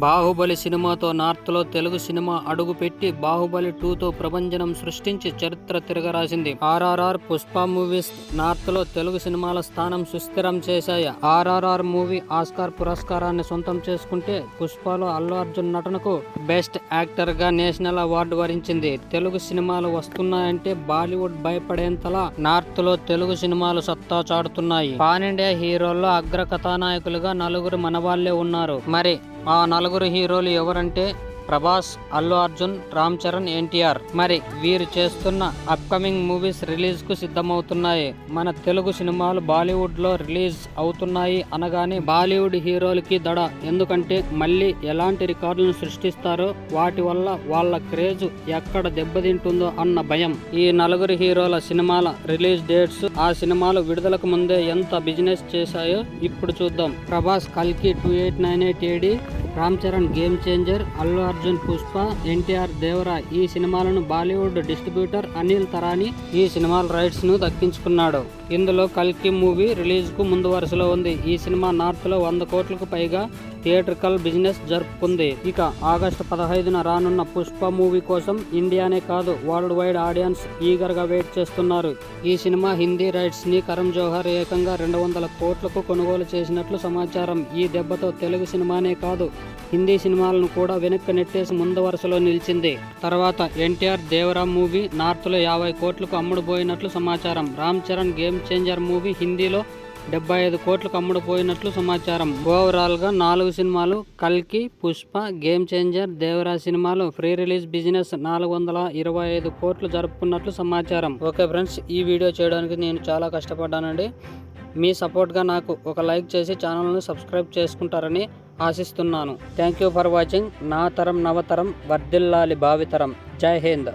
బాహుబలి సినిమాతో నార్త్లో తెలుగు సినిమా అడుగుపెట్టి బాహుబలి 2తో ప్రభంజనం సృష్టించి చరిత్ర తిరగరాసింది. RRR, పుష్ప మూవీస్ నార్త్లో తెలుగు సినిమాల స్థానం సుస్థిరం చేశాయి. RRR మూవీ ఆస్కార్ పురస్కారాన్ని సొంతం చేసుకుంటే పుష్పలో అల్లు అర్జున్ నటనకు బెస్ట్ యాక్టర్ గా నేషనల్ అవార్డు వరించింది. తెలుగు సినిమాలు వస్తున్నాయంటే బాలీవుడ్ భయపడేంతలా నార్త్లో తెలుగు సినిమాలు సత్తా చాటుతున్నాయి. పాన్ ఇండియా హీరోల్లో అగ్ర కథానాయకులుగా నలుగురు మనవాళ్లే ఉన్నారు. మరి ఆ నలుగురు హీరోలు ఎవరంటే ప్రభాస్, అల్లు అర్జున్, రామ్ చరణ్, ఎన్టీఆర్. మరి వీరు చేస్తున్న అప్కమింగ్ మూవీస్ రిలీజ్ కు సిద్ధమవుతున్నాయి. మన తెలుగు సినిమాలు బాలీవుడ్ లో రిలీజ్ అవుతున్నాయి అనగానే బాలీవుడ్ హీరోలకి దడ. ఎందుకంటే మళ్ళీ ఎలాంటి రికార్డులను సృష్టిస్తారో, వాటి వల్ల వాళ్ళ క్రేజ్ ఎక్కడ దెబ్బతింటుందో అన్న భయం. ఈ నలుగురు హీరోల సినిమాల రిలీజ్ డేట్స్, ఆ సినిమాలు విడుదలకు ముందే ఎంత బిజినెస్ చేశాయో ఇప్పుడు చూద్దాం. ప్రభాస్ కల్కి 2898 AD, Ram Charan game changer, Allu Arjun Pushpa, NTR Devara. ఈ సినిమాలను బాలీవుడ్ డిస్ట్రిబ్యూటర్ అనిల్ తరాని ఈ సినిమాల రైట్స్ ను దక్కించుకున్నాడు. ఇందులో కల్కి మూవీ రిలీజ్ కు ముందు వరుసలో ఉంది. ఈ సినిమా నార్త్ లో 100 కోట్లకు పైగా థియేట్రికల్ బిజినెస్ జరుపుకుంది. ఇక ఆగస్టు 15న రానున్న పుష్ప మూవీ కోసం ఇండియానే కాదు వరల్డ్ వైడ్ ఆడియన్స్ ఈగర్ గా వెయిట్ చేస్తున్నారు. ఈ సినిమా హిందీ రైట్స్ ని కరణ్ జోహర్ ఏకంగా 200 కోట్లకు కొనుగోలు చేసినట్లు సమాచారం. ఈ దెబ్బతో తెలుగు సినిమానే కాదు హిందీ సినిమాలను కూడా వెనక్కి నెట్టేసి ముందు వరుసలో నిలిచింది. తర్వాత ఎన్టీఆర్ దేవరా మూవీ నార్త్ లో 50 కోట్లకు అమ్ముడుపోయినట్లు సమాచారం. Ram Charan game changer movie హిందీలో 75 కోట్లకు అమ్ముడుపోయినట్లు సమాచారం. ఓవరాల్ గా 4 సినిమాలు కల్కి, పుష్ప, గేమ్ చేంజర్, దేవరా సినిమాలు ప్రీ రిలీజ్ బిజినెస్ 425 కోట్లు జరుపుకున్నట్లు సమాచారం. ఓకే ఫ్రెండ్స్, ఈ వీడియో చేయడానికి నేను చాలా కష్టపడ్డానండి. మీ సపోర్ట్గా నాకు ఒక లైక్ చేసి ఛానల్ను సబ్స్క్రైబ్ చేసుకుంటారని ఆశిస్తున్నాను. Thank you for watching. నా తరం నవతరం వర్ధిల్లాలి భావితరం. జై హింద్.